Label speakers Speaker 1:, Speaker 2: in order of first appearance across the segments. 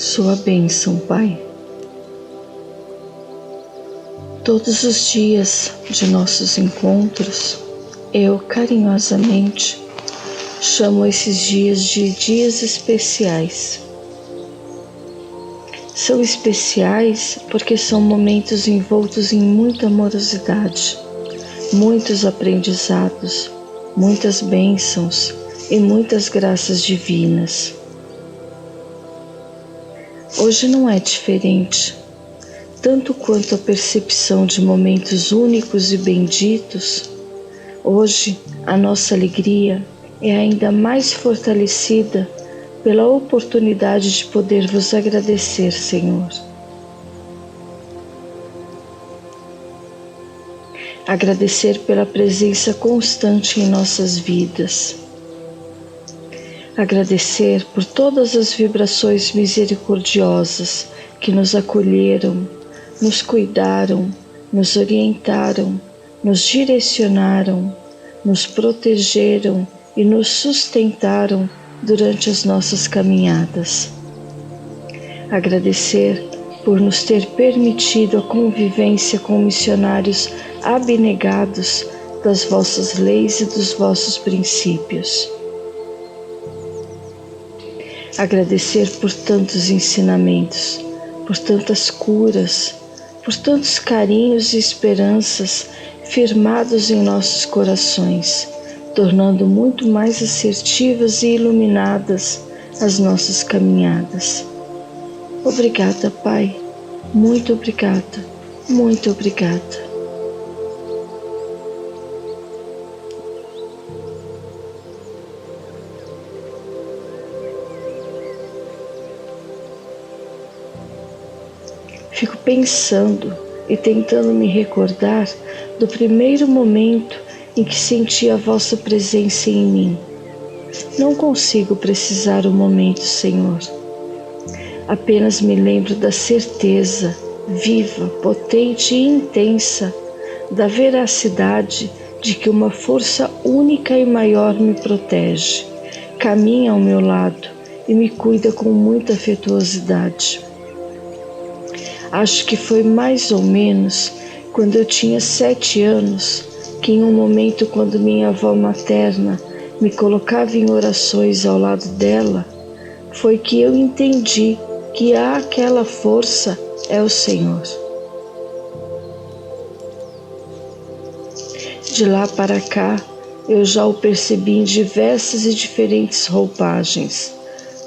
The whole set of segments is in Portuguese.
Speaker 1: sua bênção, Pai. Todos os dias de nossos encontros, eu carinhosamente chamo esses dias de dias especiais. São especiais porque são momentos envoltos em muita amorosidade, muitos aprendizados, muitas bênçãos e muitas graças divinas. Hoje não é diferente, tanto quanto a percepção de momentos únicos e benditos. Hoje a nossa alegria é ainda mais fortalecida pela oportunidade de poder vos agradecer, Senhor. Agradecer pela presença constante em nossas vidas. Agradecer por todas as vibrações misericordiosas que nos acolheram, nos cuidaram, nos orientaram, nos direcionaram, nos protegeram e nos sustentaram durante as nossas caminhadas. Agradecer por nos ter permitido a convivência com missionários abnegados das vossas leis e dos vossos princípios. Agradecer por tantos ensinamentos, por tantas curas, por tantos carinhos e esperanças firmados em nossos corações, tornando muito mais assertivas e iluminadas as nossas caminhadas. Obrigada, Pai. Muito obrigada. Muito obrigada. Fico pensando e tentando me recordar do primeiro momento em que senti a vossa presença em mim. Não consigo precisar o momento, Senhor. Apenas me lembro da certeza, viva, potente e intensa, da veracidade de que uma força única e maior me protege, caminha ao meu lado e me cuida com muita afetuosidade. Acho que foi mais ou menos quando eu tinha 7 anos, que em um momento quando minha avó materna me colocava em orações ao lado dela, foi que eu entendi que aquela força é o Senhor. De lá para cá, eu já o percebi em diversas e diferentes roupagens,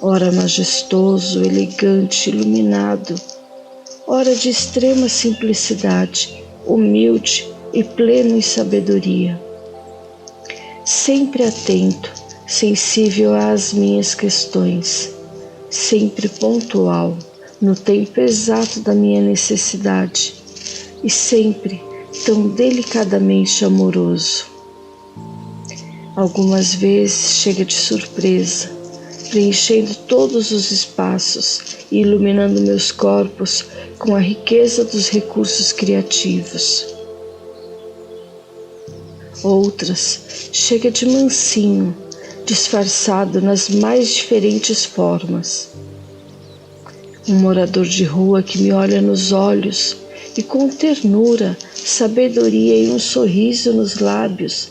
Speaker 1: ora majestoso, elegante, iluminado, ora de extrema simplicidade, humilde e pleno em sabedoria. Sempre atento, sensível às minhas questões, sempre pontual, no tempo exato da minha necessidade e sempre tão delicadamente amoroso. Algumas vezes chega de surpresa, preenchendo todos os espaços e iluminando meus corpos com a riqueza dos recursos criativos. Outras chega de mansinho, disfarçado nas mais diferentes formas. Um morador de rua que me olha nos olhos e com ternura, sabedoria e um sorriso nos lábios,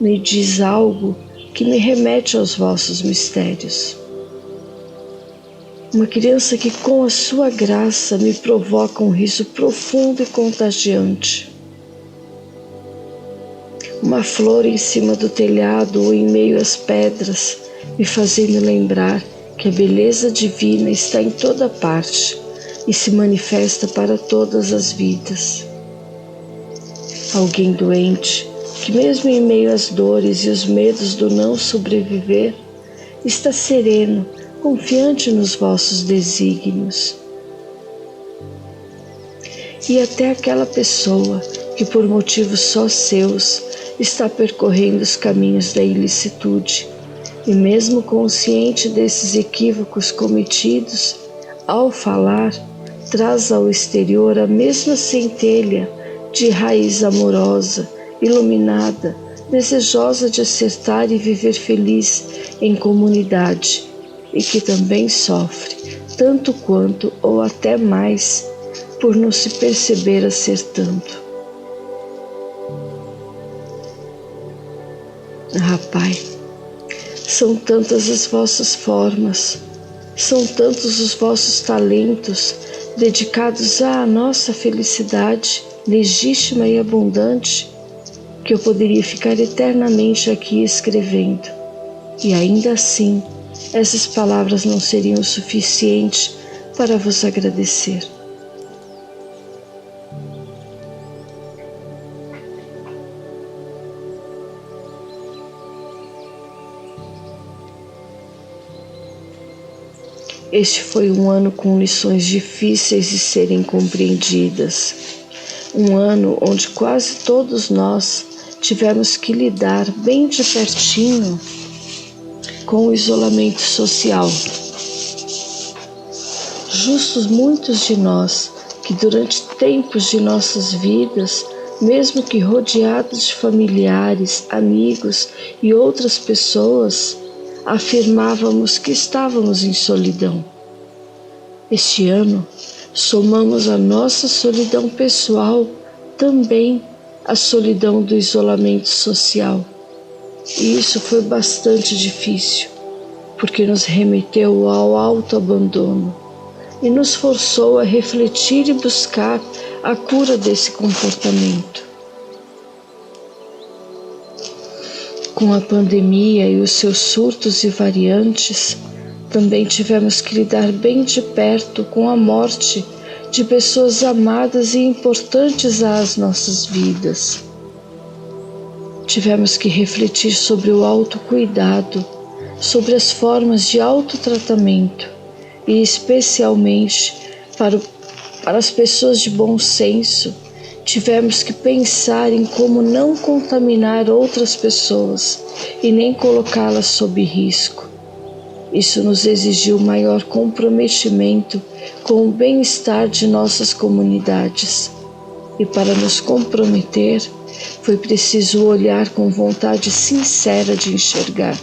Speaker 1: me diz algo que me remete aos vossos mistérios. Uma criança que com a sua graça me provoca um riso profundo e contagiante. Uma flor em cima do telhado ou em meio às pedras, me fazendo lembrar que a beleza divina está em toda parte e se manifesta para todas as vidas. Alguém doente, que mesmo em meio às dores e os medos do não sobreviver, está sereno, confiante nos vossos desígnios. E até aquela pessoa que por motivos só seus está percorrendo os caminhos da ilicitude e mesmo consciente desses equívocos cometidos, ao falar, traz ao exterior a mesma centelha de raiz amorosa, iluminada, desejosa de acertar e viver feliz em comunidade, e que também sofre, tanto quanto ou até mais, por não se perceber a ser tanto. Ah, Pai, são tantas as vossas formas, são tantos os vossos talentos dedicados à nossa felicidade legítima e abundante, que eu poderia ficar eternamente aqui escrevendo, e ainda assim essas palavras não seriam suficientes para vos agradecer. Este foi um ano com lições difíceis de serem compreendidas. Um ano onde quase todos nós tivemos que lidar bem de pertinho com o isolamento social. Justos muitos de nós que durante tempos de nossas vidas, mesmo que rodeados de familiares, amigos e outras pessoas, afirmávamos que estávamos em solidão. Este ano, somamos à nossa solidão pessoal também a solidão do isolamento social. E isso foi bastante difícil, porque nos remeteu ao autoabandono e nos forçou a refletir e buscar a cura desse comportamento. Com a pandemia e os seus surtos e variantes, também tivemos que lidar bem de perto com a morte de pessoas amadas e importantes às nossas vidas. Tivemos que refletir sobre o autocuidado, sobre as formas de autotratamento e especialmente para as pessoas de bom senso, tivemos que pensar em como não contaminar outras pessoas e nem colocá-las sob risco. Isso nos exigiu maior comprometimento com o bem-estar de nossas comunidades. E para nos comprometer, foi preciso olhar com vontade sincera de enxergar.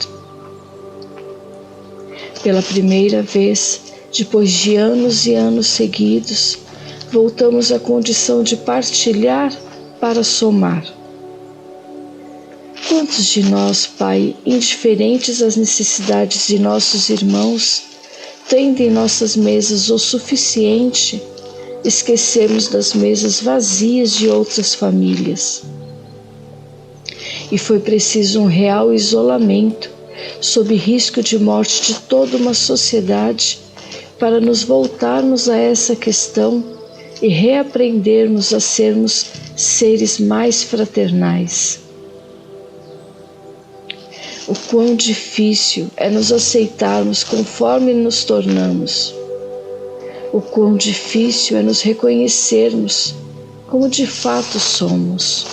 Speaker 1: Pela primeira vez, depois de anos e anos seguidos, voltamos à condição de partilhar para somar. Quantos de nós, Pai, indiferentes às necessidades de nossos irmãos, tendo em nossas mesas o suficiente, esquecemos das mesas vazias de outras famílias? E foi preciso um real isolamento, sob risco de morte de toda uma sociedade, para nos voltarmos a essa questão e reaprendermos a sermos seres mais fraternais. O quão difícil é nos aceitarmos conforme nos tornamos. O quão difícil é nos reconhecermos como de fato somos.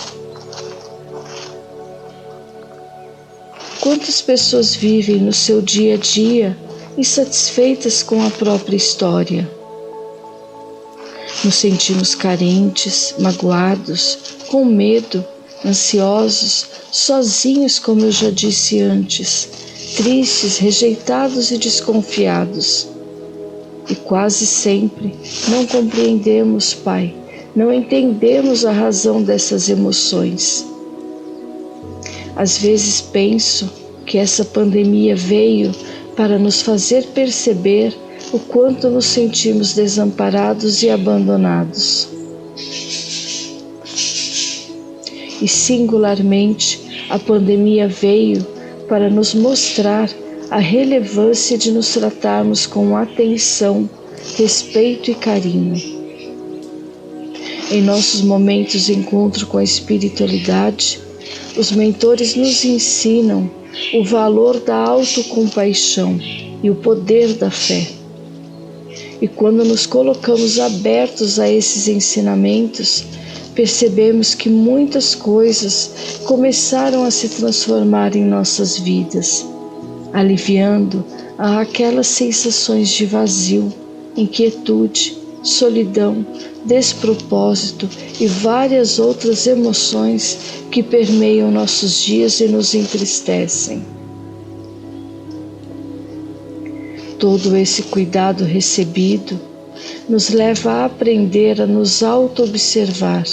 Speaker 1: Quantas pessoas vivem no seu dia a dia insatisfeitas com a própria história? Nos sentimos carentes, magoados, com medo, ansiosos, sozinhos, como eu já disse antes, tristes, rejeitados e desconfiados. E quase sempre não compreendemos, Pai, não entendemos a razão dessas emoções. Às vezes penso que essa pandemia veio para nos fazer perceber o quanto nos sentimos desamparados e abandonados. E singularmente, a pandemia veio para nos mostrar a relevância de nos tratarmos com atenção, respeito e carinho. Em nossos momentos de encontro com a espiritualidade, os mentores nos ensinam o valor da autocompaixão e o poder da fé. E quando nos colocamos abertos a esses ensinamentos, percebemos que muitas coisas começaram a se transformar em nossas vidas, aliviando aquelas sensações de vazio, inquietude, solidão, despropósito e várias outras emoções que permeiam nossos dias e nos entristecem. Todo esse cuidado recebido nos leva a aprender a nos auto-observar.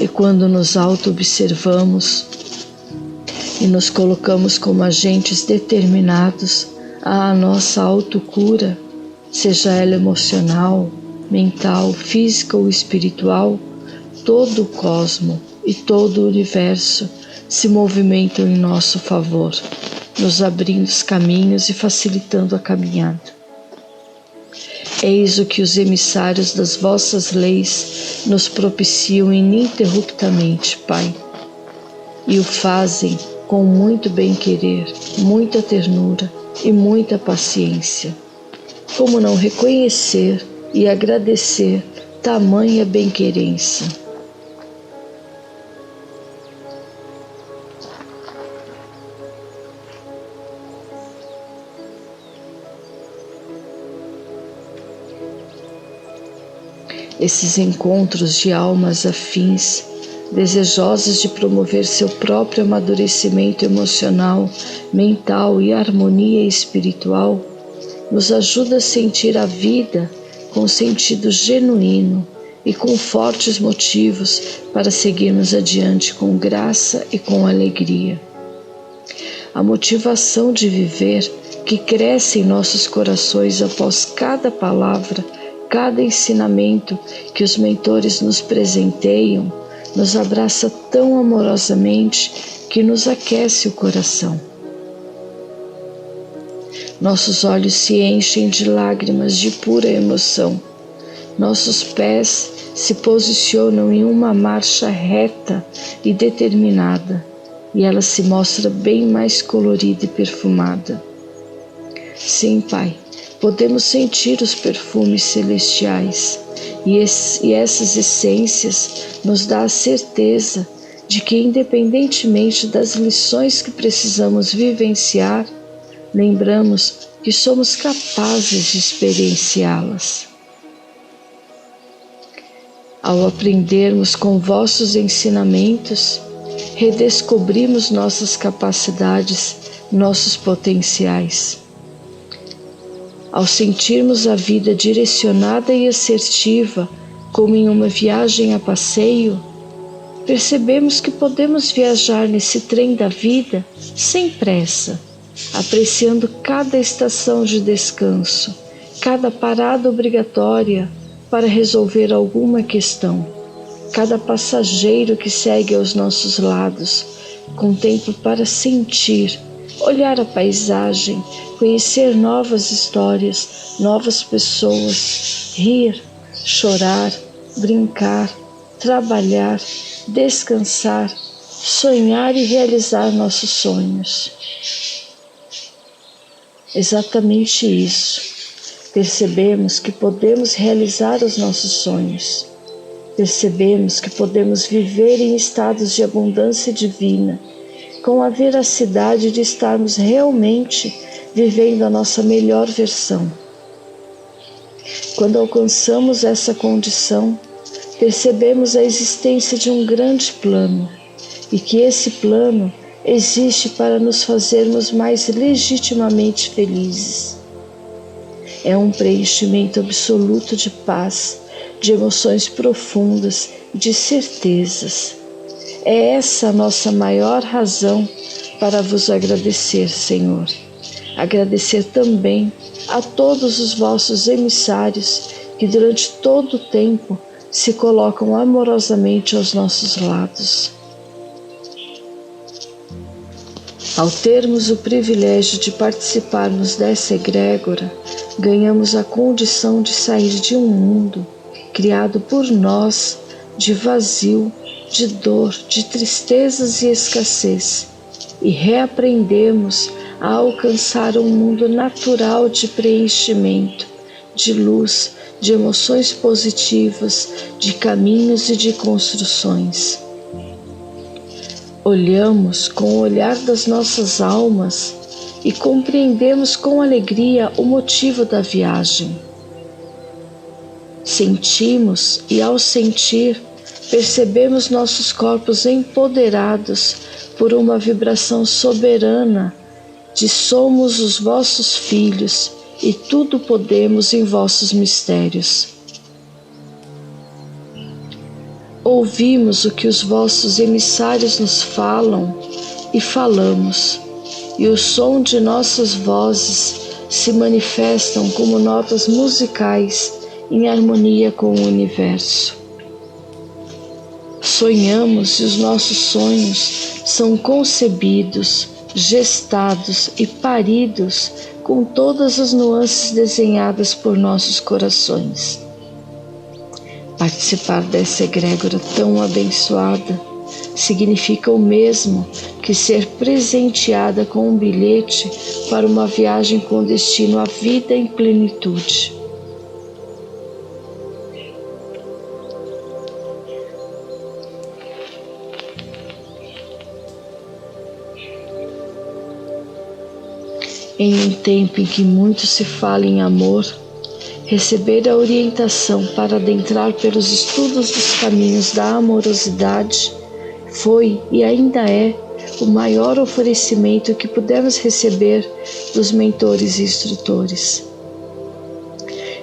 Speaker 1: E quando nos auto-observamos e nos colocamos como agentes determinados à nossa autocura, seja ela emocional, mental, física ou espiritual, todo o cosmo e todo o universo se movimentam em nosso favor, nos abrindo os caminhos e facilitando a caminhada. Eis o que os emissários das vossas leis nos propiciam ininterruptamente, Pai, e o fazem com muito bem-querer, muita ternura e muita paciência. Como não reconhecer e agradecer tamanha bem-querência? Esses encontros de almas afins, desejosas de promover seu próprio amadurecimento emocional, mental e harmonia espiritual, nos ajuda a sentir a vida com sentido genuíno e com fortes motivos para seguirmos adiante com graça e com alegria. A motivação de viver que cresce em nossos corações após cada palavra, cada ensinamento que os mentores nos presenteiam, nos abraça tão amorosamente que nos aquece o coração. Nossos olhos se enchem de lágrimas de pura emoção. Nossos pés se posicionam em uma marcha reta e determinada, e ela se mostra bem mais colorida e perfumada. Sim, Pai, podemos sentir os perfumes celestiais, e essas essências nos dão a certeza de que, independentemente das lições que precisamos vivenciar, lembramos que somos capazes de experienciá-las. Ao aprendermos com vossos ensinamentos, redescobrimos nossas capacidades, nossos potenciais. Ao sentirmos a vida direcionada e assertiva, como em uma viagem a passeio, percebemos que podemos viajar nesse trem da vida sem pressa, apreciando cada estação de descanso, cada parada obrigatória para resolver alguma questão, cada passageiro que segue aos nossos lados, com tempo para sentir, olhar a paisagem, conhecer novas histórias, novas pessoas, rir, chorar, brincar, trabalhar, descansar, sonhar e realizar nossos sonhos. Exatamente isso. Percebemos que podemos realizar os nossos sonhos. Percebemos que podemos viver em estados de abundância divina, com a veracidade de estarmos realmente vivendo a nossa melhor versão. Quando alcançamos essa condição, percebemos a existência de um grande plano e que esse plano existe para nos fazermos mais legitimamente felizes. É um preenchimento absoluto de paz, de emoções profundas e de certezas. É essa a nossa maior razão para vos agradecer, Senhor. Agradecer também a todos os vossos emissários que durante todo o tempo se colocam amorosamente aos nossos lados. Ao termos o privilégio de participarmos dessa egrégora, ganhamos a condição de sair de um mundo criado por nós de vazio, de dor, de tristezas e escassez, e reaprendemos a alcançar um mundo natural de preenchimento, de luz, de emoções positivas, de caminhos e de construções. Olhamos com o olhar das nossas almas e compreendemos com alegria o motivo da viagem. Sentimos e, ao sentir, percebemos nossos corpos empoderados por uma vibração soberana de somos os vossos filhos e tudo podemos em vossos mistérios. Ouvimos o que os vossos emissários nos falam e falamos, e o som de nossas vozes se manifestam como notas musicais em harmonia com o universo. Sonhamos e os nossos sonhos são concebidos, gestados e paridos com todas as nuances desenhadas por nossos corações. Participar dessa egrégora tão abençoada significa o mesmo que ser presenteada com um bilhete para uma viagem com destino à vida em plenitude. Em um tempo em que muito se fala em amor, receber a orientação para adentrar pelos estudos dos caminhos da amorosidade foi e ainda é o maior oferecimento que pudemos receber dos mentores e instrutores.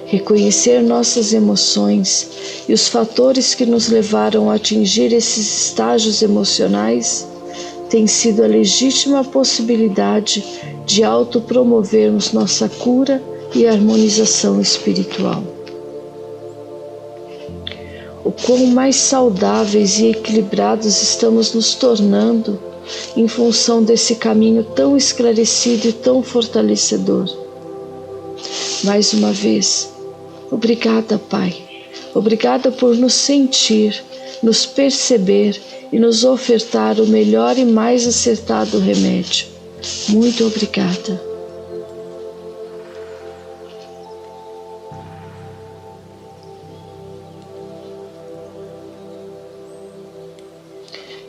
Speaker 1: Reconhecer nossas emoções e os fatores que nos levaram a atingir esses estágios emocionais tem sido a legítima possibilidade de autopromovermos nossa cura e harmonização espiritual. O quão mais saudáveis e equilibrados estamos nos tornando em função desse caminho tão esclarecido e tão fortalecedor. Mais uma vez, obrigada, Pai. Obrigada por nos sentir, nos perceber e nos ofertar o melhor e mais acertado remédio. Muito obrigada.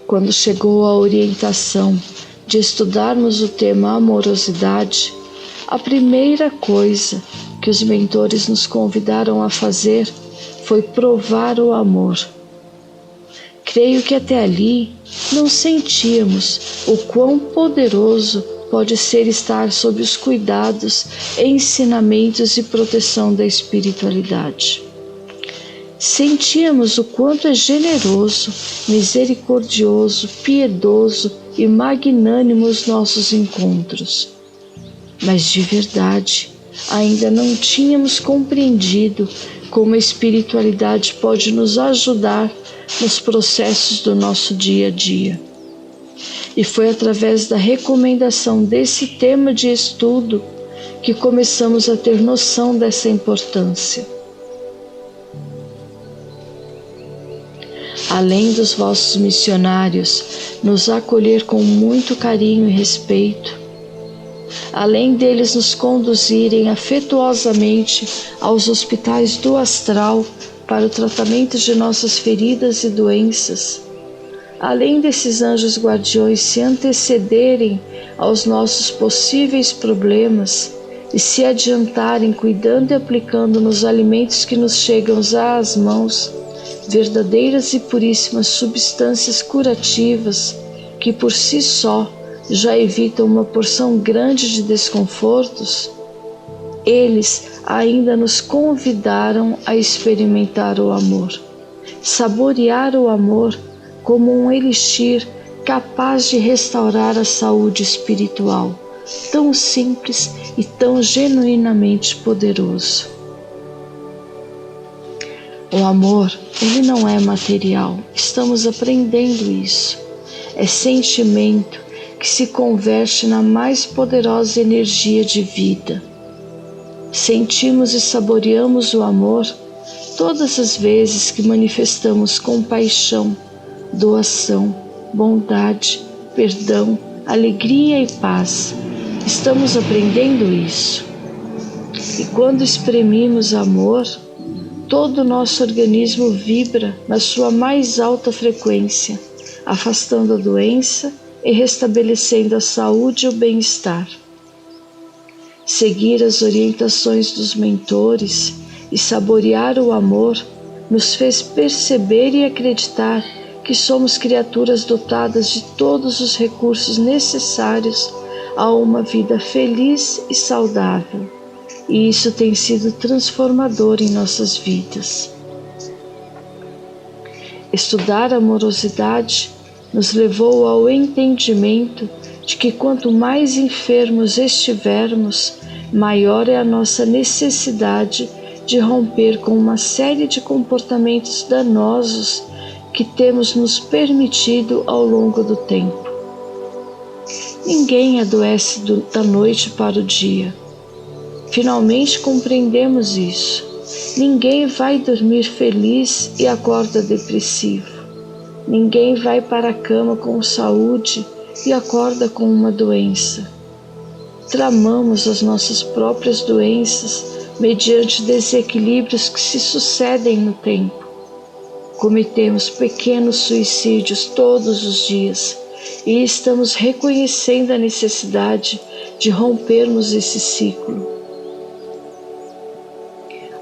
Speaker 1: Quando chegou a orientação de estudarmos o tema amorosidade, a primeira coisa que os mentores nos convidaram a fazer foi provar o amor. Creio que até ali não sentíamos o quão poderoso pode ser estar sob os cuidados, ensinamentos e proteção da espiritualidade. Sentíamos o quanto é generoso, misericordioso, piedoso e magnânimo os nossos encontros. Mas de verdade, ainda não tínhamos compreendido como a espiritualidade pode nos ajudar nos processos do nosso dia a dia. E foi através da recomendação desse tema de estudo que começamos a ter noção dessa importância. Além dos vossos missionários nos acolher com muito carinho e respeito, além deles nos conduzirem afetuosamente aos hospitais do astral para o tratamento de nossas feridas e doenças, além desses anjos guardiões se antecederem aos nossos possíveis problemas e se adiantarem cuidando e aplicando nos alimentos que nos chegam às mãos verdadeiras e puríssimas substâncias curativas que por si só já evitam uma porção grande de desconfortos, eles ainda nos convidaram a experimentar o amor, saborear o amor como um elixir capaz de restaurar a saúde espiritual, tão simples e tão genuinamente poderoso. O amor, ele não é material, estamos aprendendo isso. É sentimento que se converte na mais poderosa energia de vida. Sentimos e saboreamos o amor todas as vezes que manifestamos compaixão, doação, bondade, perdão, alegria e paz. Estamos aprendendo isso. E quando exprimimos amor, todo o nosso organismo vibra na sua mais alta frequência, afastando a doença e restabelecendo a saúde e o bem-estar. Seguir as orientações dos mentores e saborear o amor nos fez perceber e acreditar que somos criaturas dotadas de todos os recursos necessários a uma vida feliz e saudável. e isso tem sido transformador em nossas vidas. Estudar a amorosidade nos levou ao entendimento de que quanto mais enfermos estivermos, maior é a nossa necessidade de romper com uma série de comportamentos danosos que temos nos permitido ao longo do tempo. Ninguém adoece da noite para o dia. Finalmente compreendemos isso. Ninguém vai dormir feliz e acorda depressivo. Ninguém vai para a cama com saúde e acorda com uma doença. Tramamos as nossas próprias doenças mediante desequilíbrios que se sucedem no tempo. Cometemos pequenos suicídios todos os dias e estamos reconhecendo a necessidade de rompermos esse ciclo.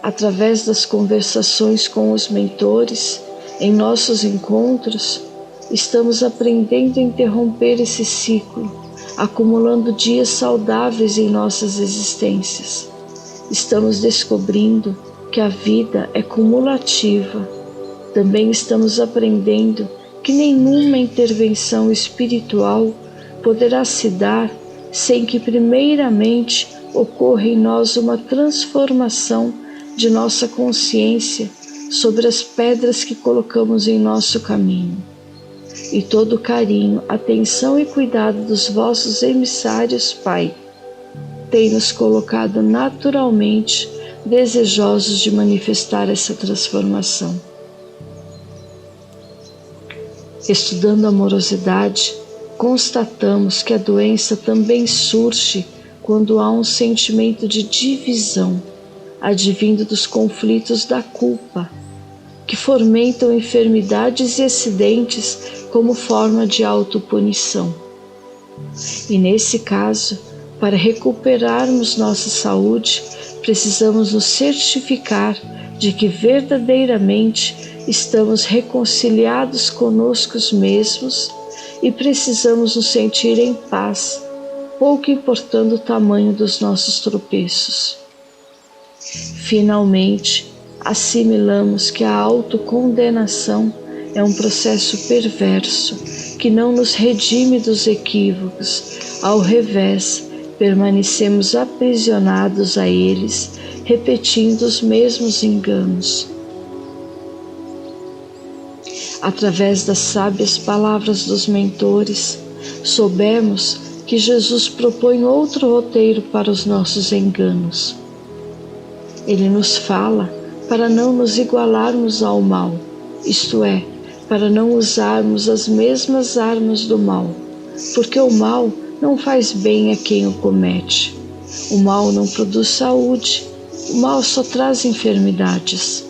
Speaker 1: Através das conversações com os mentores, em nossos encontros, estamos aprendendo a interromper esse ciclo, acumulando dias saudáveis em nossas existências. Estamos descobrindo que a vida é cumulativa. Também estamos aprendendo que nenhuma intervenção espiritual poderá se dar sem que primeiramente ocorra em nós uma transformação de nossa consciência sobre as pedras que colocamos em nosso caminho. E todo o carinho, atenção e cuidado dos vossos emissários, Pai, tem nos colocado naturalmente desejosos de manifestar essa transformação. Estudando a amorosidade, constatamos que a doença também surge quando há um sentimento de divisão, advindo dos conflitos da culpa, que fomentam enfermidades e acidentes como forma de autopunição. E nesse caso, para recuperarmos nossa saúde, precisamos nos certificar de que verdadeiramente estamos reconciliados conosco mesmos e precisamos nos sentir em paz, pouco importando o tamanho dos nossos tropeços. Finalmente, assimilamos que a autocondenação é um processo perverso que não nos redime dos equívocos. Ao revés, permanecemos aprisionados a eles, repetindo os mesmos enganos. Através das sábias palavras dos mentores, soubemos que Jesus propõe outro roteiro para os nossos enganos. Ele nos fala para não nos igualarmos ao mal, isto é, para não usarmos as mesmas armas do mal, porque o mal não faz bem a quem o comete. O mal não produz saúde, o mal só traz enfermidades.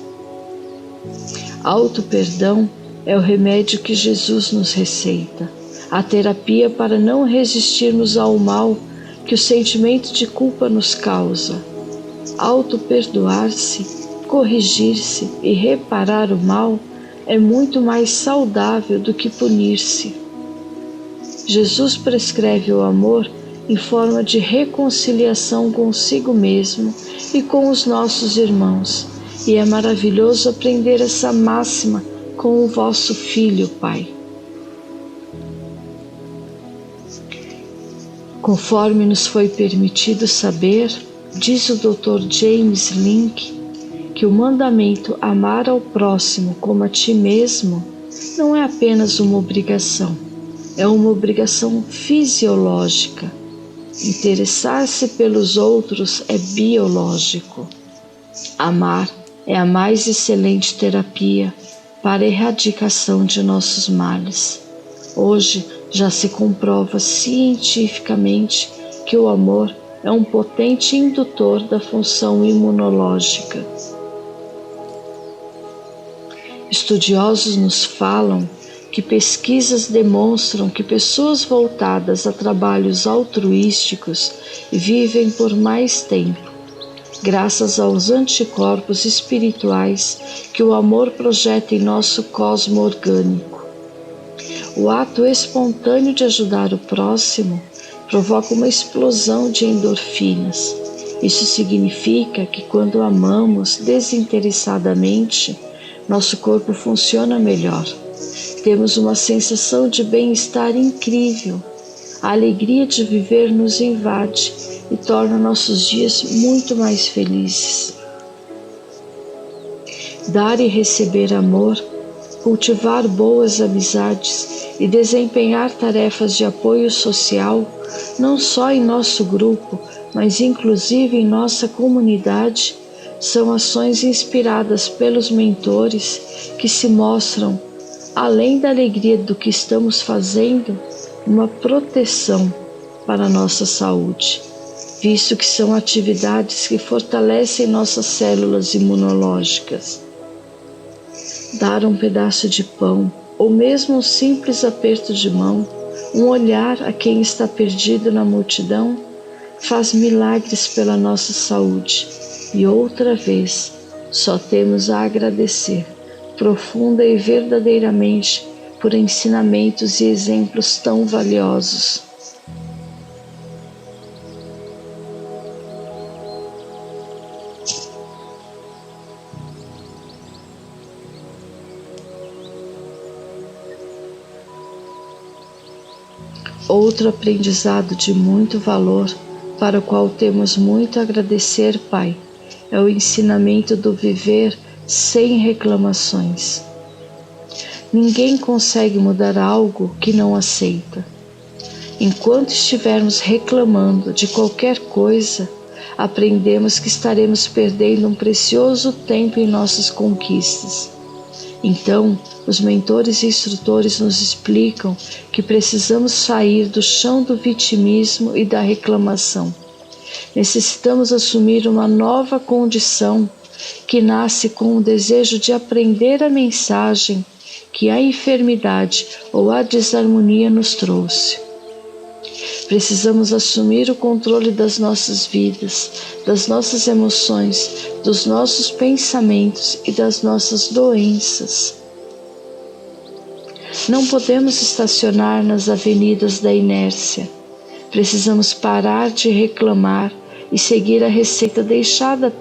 Speaker 1: Auto-perdão é o remédio que Jesus nos receita, a terapia para não resistirmos ao mal que o sentimento de culpa nos causa. Auto-perdoar-se, corrigir-se e reparar o mal é muito mais saudável do que punir-se. Jesus prescreve o amor em forma de reconciliação consigo mesmo e com os nossos irmãos, e é maravilhoso aprender essa máxima com o vosso Filho, Pai. Conforme nos foi permitido saber, diz o Dr. James Link, que o mandamento amar ao próximo como a ti mesmo não é apenas uma obrigação, é uma obrigação fisiológica. Interessar-se pelos outros é biológico. Amar é a mais excelente terapia para a erradicação de nossos males. Hoje já se comprova cientificamente que o amor é um potente indutor da função imunológica. Estudiosos nos falam que pesquisas demonstram que pessoas voltadas a trabalhos altruísticos vivem por mais tempo, graças aos anticorpos espirituais que o amor projeta em nosso cosmo orgânico. O ato espontâneo de ajudar o próximo provoca uma explosão de endorfinas, Isso significa que quando amamos desinteressadamente, nosso corpo funciona melhor. Temos uma sensação de bem-estar incrível. A alegria de viver nos invade e torna nossos dias muito mais felizes. Dar e receber amor, cultivar boas amizades e desempenhar tarefas de apoio social, não só em nosso grupo, mas inclusive em nossa comunidade, são ações inspiradas pelos mentores que se mostram, além da alegria do que estamos fazendo, uma proteção para a nossa saúde, visto que são atividades que fortalecem nossas células imunológicas. Dar um pedaço de pão, ou mesmo um simples aperto de mão, um olhar a quem está perdido na multidão, faz milagres pela nossa saúde. E outra vez, só temos a agradecer, profunda e verdadeiramente, por ensinamentos e exemplos tão valiosos. Outro aprendizado de muito valor, para o qual temos muito a agradecer, Pai, é o ensinamento do viver sem reclamações. Ninguém consegue mudar algo que não aceita. Enquanto estivermos reclamando de qualquer coisa, aprendemos que estaremos perdendo um precioso tempo em nossas conquistas. Então, os mentores e instrutores nos explicam que precisamos sair do chão do vitimismo e da reclamação. Necessitamos assumir uma nova condição que nasce com o desejo de aprender a mensagem que a enfermidade ou a desarmonia nos trouxe. Precisamos assumir o controle das nossas vidas, das nossas emoções, dos nossos pensamentos e das nossas doenças. Não podemos estacionar nas avenidas da inércia. Precisamos parar de reclamar e seguir a receita deixada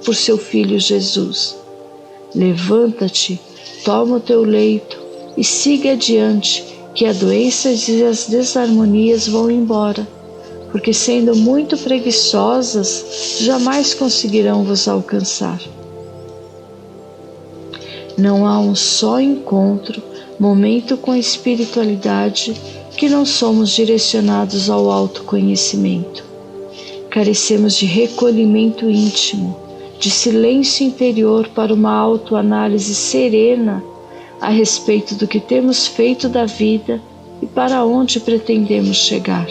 Speaker 1: por seu Filho Jesus. Levanta-te, toma o teu leito e siga adiante, que a doença e as desarmonias vão embora, porque sendo muito preguiçosas, jamais conseguirão vos alcançar. Não há um só encontro, momento com a espiritualidade, que não somos direcionados ao autoconhecimento. Carecemos de recolhimento íntimo, de silêncio interior para uma autoanálise serena a respeito do que temos feito da vida e para onde pretendemos chegar.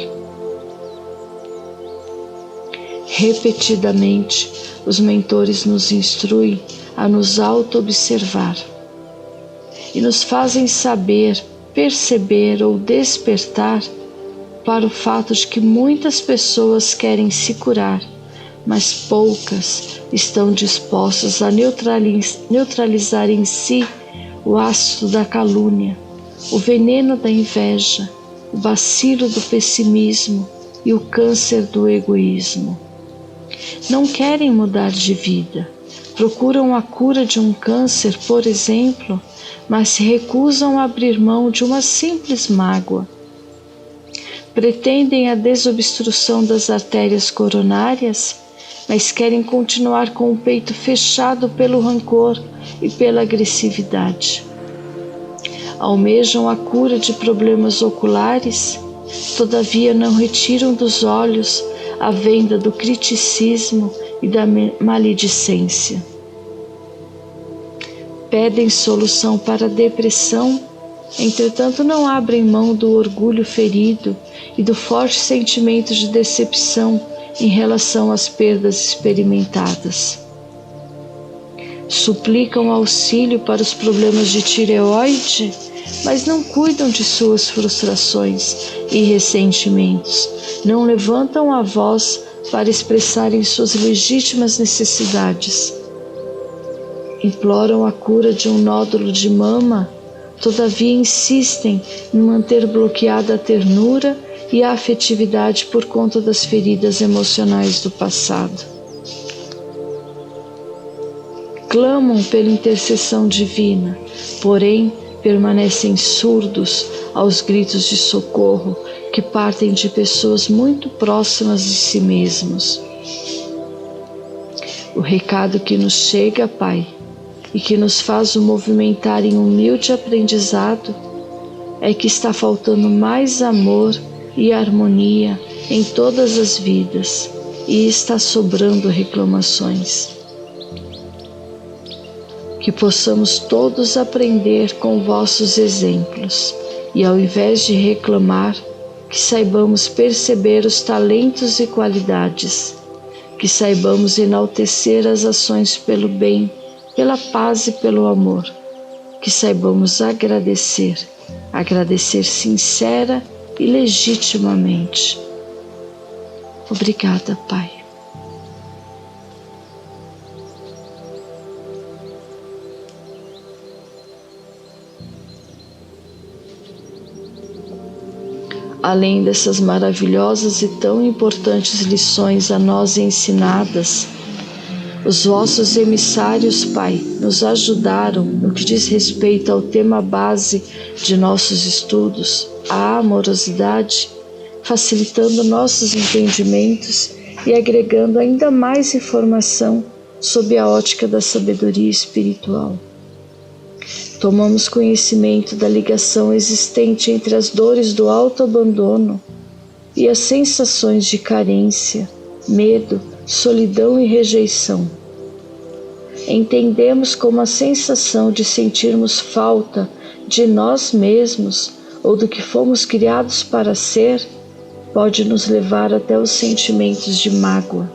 Speaker 1: Repetidamente, os mentores nos instruem a nos auto-observar e nos fazem saber, perceber ou despertar para o fato de que muitas pessoas querem se curar, mas poucas estão dispostas a neutralizar em si o ácido da calúnia, o veneno da inveja, o bacilo do pessimismo e o câncer do egoísmo. Não querem mudar de vida, procuram a cura de um câncer, por exemplo, mas se recusam a abrir mão de uma simples mágoa. Pretendem a desobstrução das artérias coronárias, mas querem continuar com o peito fechado pelo rancor e pela agressividade. Almejam a cura de problemas oculares, todavia não retiram dos olhos a venda do criticismo e da maledicência. Pedem solução para a depressão, entretanto não abrem mão do orgulho ferido e do forte sentimento de decepção em relação às perdas experimentadas. Suplicam auxílio para os problemas de tireoide, mas não cuidam de suas frustrações e ressentimentos, não levantam a voz para expressarem suas legítimas necessidades. Imploram a cura de um nódulo de mama, todavia insistem em manter bloqueada a ternura e a afetividade por conta das feridas emocionais do passado. clamam pela intercessão divina, porém permanecem surdos aos gritos de socorro que partem de pessoas muito próximas de si mesmos. O recado que nos chega, Pai, e que nos faz o movimentar em humilde aprendizado, é que está faltando mais amor e harmonia em todas as vidas e está sobrando reclamações. Que possamos todos aprender com vossos exemplos e, ao invés de reclamar, que saibamos perceber os talentos e qualidades, que saibamos enaltecer as ações pelo bem, pela paz e pelo amor, que saibamos agradecer sincera e legitimamente. Obrigada, Pai. Além dessas maravilhosas e tão importantes lições a nós ensinadas, os vossos emissários, Pai, nos ajudaram no que diz respeito ao tema base de nossos estudos, a amorosidade, facilitando nossos entendimentos e agregando ainda mais informação sob a ótica da sabedoria espiritual. Tomamos conhecimento da ligação existente entre as dores do autoabandono e as sensações de carência, medo, solidão e rejeição. Entendemos como a sensação de sentirmos falta de nós mesmos ou do que fomos criados para ser pode nos levar até os sentimentos de mágoa.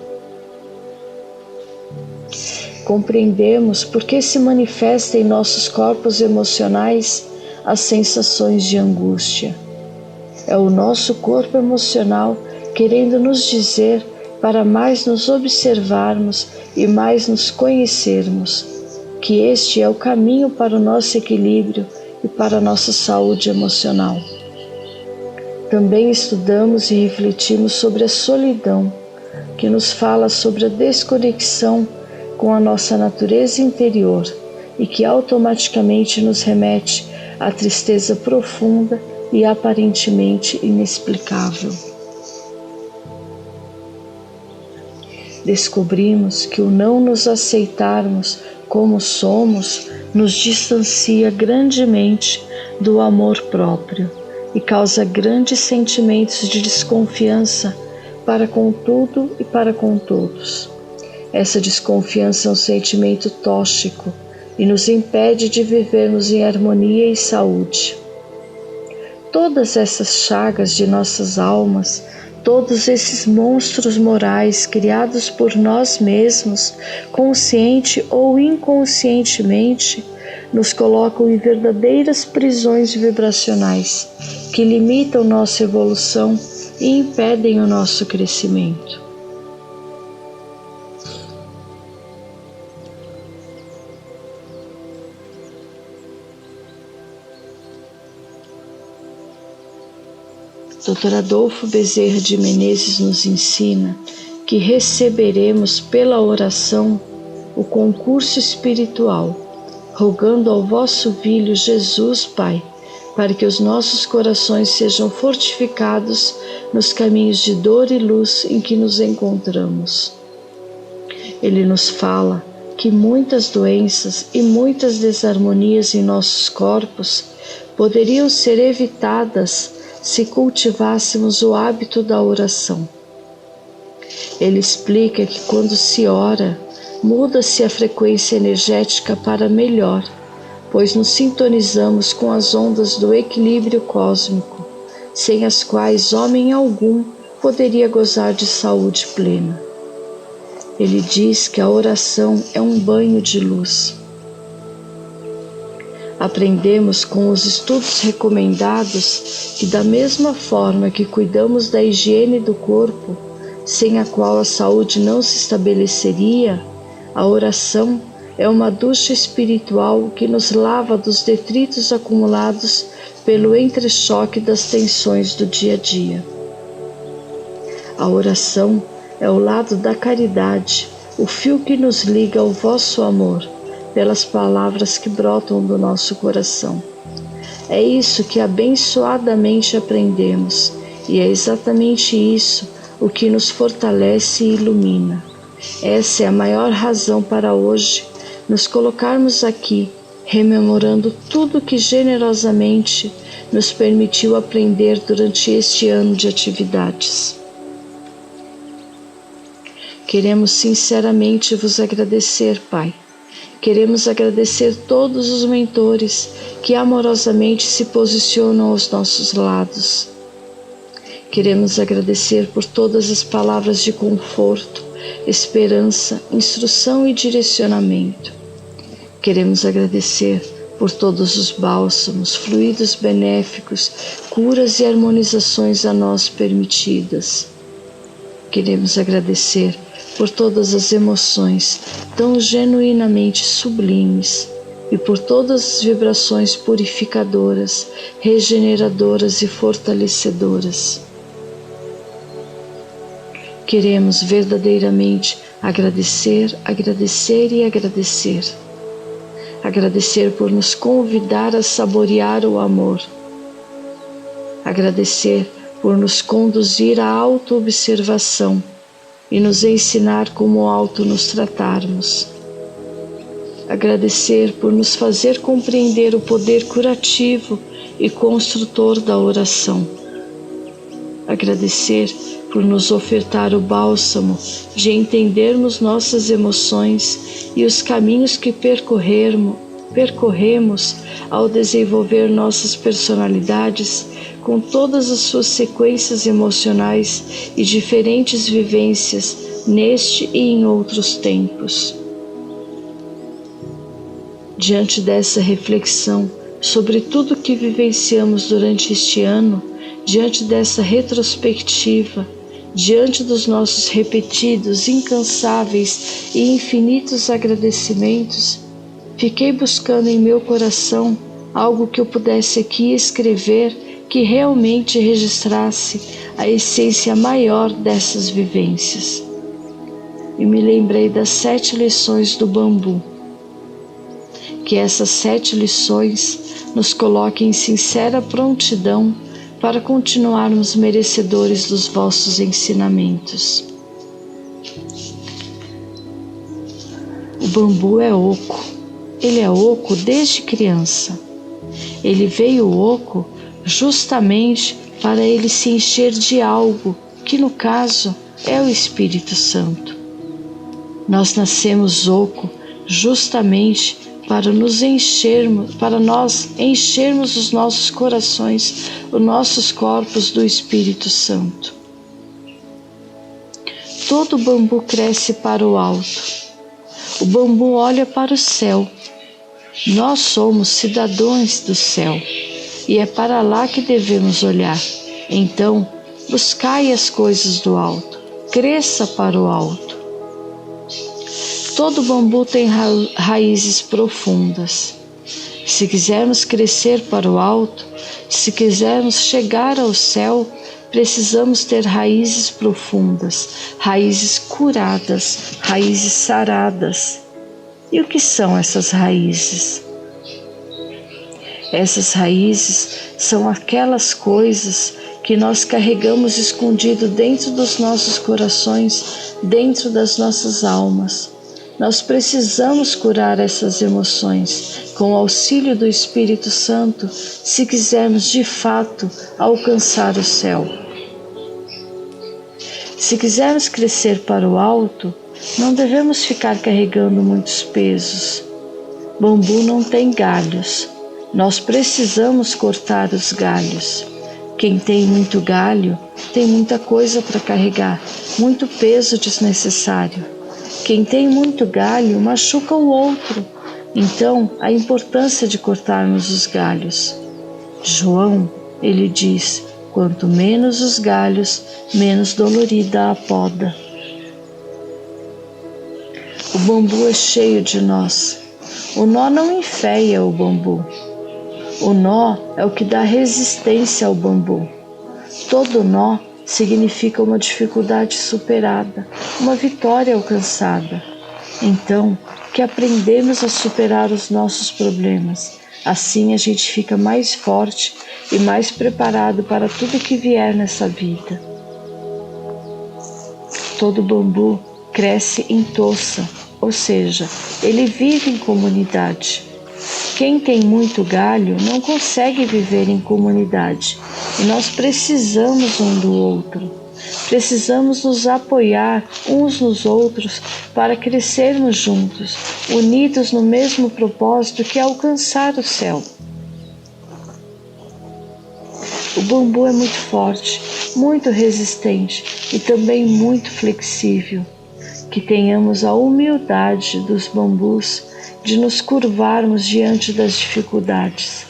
Speaker 1: Compreendemos por que se manifesta em nossos corpos emocionais as sensações de angústia. É o nosso corpo emocional querendo nos dizer para mais nos observarmos e mais nos conhecermos, que este é o caminho para o nosso equilíbrio e para a nossa saúde emocional. Também estudamos e refletimos sobre a solidão, que nos fala sobre a desconexão com a nossa natureza interior e que automaticamente nos remete à tristeza profunda e aparentemente inexplicável. Descobrimos que o não nos aceitarmos como somos nos distancia grandemente do amor próprio e causa grandes sentimentos de desconfiança para com tudo e para com todos. Essa desconfiança é um sentimento tóxico e nos impede de vivermos em harmonia e saúde. Todas essas chagas de nossas almas, todos esses monstros morais criados por nós mesmos, consciente ou inconscientemente, nos colocam em verdadeiras prisões vibracionais que limitam nossa evolução e impedem o nosso crescimento. Dr. Adolfo Bezerra de Menezes nos ensina que receberemos pela oração o concurso espiritual, rogando ao vosso Filho Jesus, Pai, para que os nossos corações sejam fortificados nos caminhos de dor e luz em que nos encontramos. Ele nos fala que muitas doenças e muitas desarmonias em nossos corpos poderiam ser evitadas se cultivássemos o hábito da oração. Ele explica que quando se ora, muda-se a frequência energética para melhor, pois nos sintonizamos com as ondas do equilíbrio cósmico, sem as quais homem algum poderia gozar de saúde plena. Ele diz que a oração é um banho de luz. Aprendemos com os estudos recomendados que, da mesma forma que cuidamos da higiene do corpo, sem a qual a saúde não se estabeleceria, a oração é uma ducha espiritual que nos lava dos detritos acumulados pelo entrechoque das tensões do dia a dia. A oração é o lado da caridade, o fio que nos liga ao vosso amor, pelas palavras que brotam do nosso coração. É isso que abençoadamente aprendemos, e é exatamente isso o que nos fortalece e ilumina. Essa é a maior razão para hoje nos colocarmos aqui, rememorando tudo que generosamente nos permitiu aprender durante este ano de atividades. Queremos sinceramente vos agradecer, Pai. Queremos agradecer todos os mentores que amorosamente se posicionam aos nossos lados. Queremos agradecer por todas as palavras de conforto, esperança, instrução e direcionamento. Queremos agradecer por todos os bálsamos, fluidos benéficos, curas e harmonizações a nós permitidas. Queremos agradecer por todas as emoções tão genuinamente sublimes e por todas as vibrações purificadoras, regeneradoras e fortalecedoras. Queremos verdadeiramente agradecer, agradecer e agradecer. Agradecer por nos convidar a saborear o amor. Agradecer por nos conduzir à autoobservação e nos ensinar como auto nos tratarmos. Agradecer por nos fazer compreender o poder curativo e construtor da oração. Agradecer por nos ofertar o bálsamo de entendermos nossas emoções e os caminhos que percorremos ao desenvolver nossas personalidades com todas as suas sequências emocionais e diferentes vivências neste e em outros tempos. Diante dessa reflexão sobre tudo que vivenciamos durante este ano, diante dessa retrospectiva, diante dos nossos repetidos, incansáveis e infinitos agradecimentos, fiquei buscando em meu coração algo que eu pudesse aqui escrever que realmente registrasse a essência maior dessas vivências. E me lembrei das 7 lições do bambu. Que essas 7 lições nos coloquem em sincera prontidão para continuarmos merecedores dos vossos ensinamentos. O bambu é oco. Ele é oco desde criança. Ele veio oco justamente para ele se encher de algo, que no caso é o Espírito Santo. Nós nascemos oco justamente para nós enchermos os nossos corações, os nossos corpos do Espírito Santo. Todo bambu cresce para o alto. O bambu olha para o céu. Nós somos cidadãos do céu e é para lá que devemos olhar. Então, buscai as coisas do alto, cresça para o alto. Todo bambu tem raízes profundas. Se quisermos crescer para o alto, se quisermos chegar ao céu, precisamos ter raízes profundas, raízes curadas, raízes saradas. E o que são essas raízes? Essas raízes são aquelas coisas que nós carregamos escondido dentro dos nossos corações, dentro das nossas almas. Nós precisamos curar essas emoções com o auxílio do Espírito Santo se quisermos de fato alcançar o céu. Se quisermos crescer para o alto, não devemos ficar carregando muitos pesos. Bambu não tem galhos. Nós precisamos cortar os galhos. Quem tem muito galho tem muita coisa para carregar, muito peso desnecessário. Quem tem muito galho machuca o outro. Então, a importância de cortarmos os galhos. João, ele diz, quanto menos os galhos, menos dolorida a poda. O bambu é cheio de nós. O nó não enfeia o bambu. O nó é o que dá resistência ao bambu. Todo nó significa uma dificuldade superada, uma vitória alcançada. Então, que aprendemos a superar os nossos problemas. Assim a gente fica mais forte e mais preparado para tudo que vier nessa vida. Todo bambu cresce em toça, ou seja, ele vive em comunidade. Quem tem muito galho não consegue viver em comunidade e nós precisamos um do outro. Precisamos nos apoiar uns nos outros para crescermos juntos, unidos no mesmo propósito que é alcançar o céu. O bambu é muito forte, muito resistente e também muito flexível. Que tenhamos a humildade dos bambus de nos curvarmos diante das dificuldades.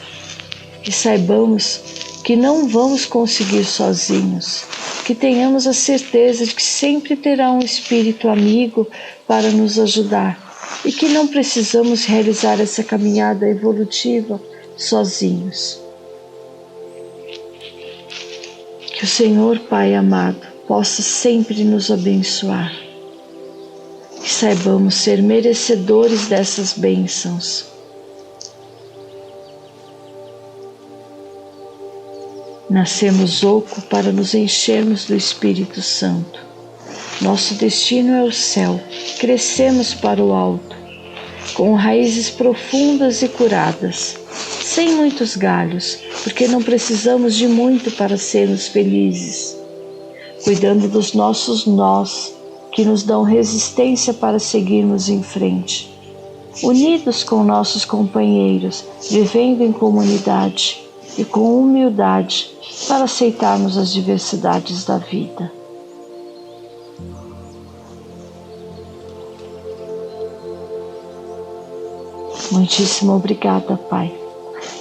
Speaker 1: Que saibamos que não vamos conseguir sozinhos. Que tenhamos a certeza de que sempre terá um espírito amigo para nos ajudar e que não precisamos realizar essa caminhada evolutiva sozinhos. Que o Senhor Pai amado possa sempre nos abençoar. Que saibamos ser merecedores dessas bênçãos. Nascemos oco para nos enchermos do Espírito Santo. Nosso destino é o céu, crescemos para o alto, com raízes profundas e curadas, sem muitos galhos, porque não precisamos de muito para sermos felizes, cuidando dos nossos nós, que nos dão resistência para seguirmos em frente, unidos com nossos companheiros, vivendo em comunidade e com humildade para aceitarmos as diversidades da vida. Muitíssimo obrigada, Pai.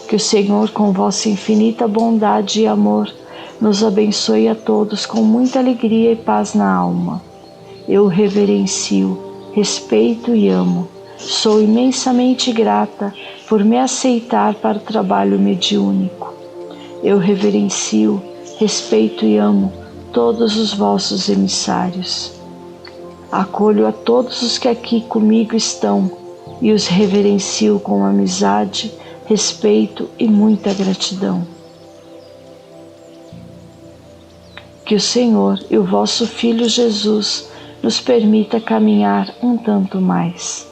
Speaker 1: Que o Senhor, com vossa infinita bondade e amor, nos abençoe a todos com muita alegria e paz na alma. Eu o reverencio, respeito e amo. Sou imensamente grata por me aceitar para o trabalho mediúnico. Eu reverencio, respeito e amo todos os vossos emissários. Acolho a todos os que aqui comigo estão e os reverencio com amizade, respeito e muita gratidão. Que o Senhor e o vosso Filho Jesus nos permita caminhar um tanto mais.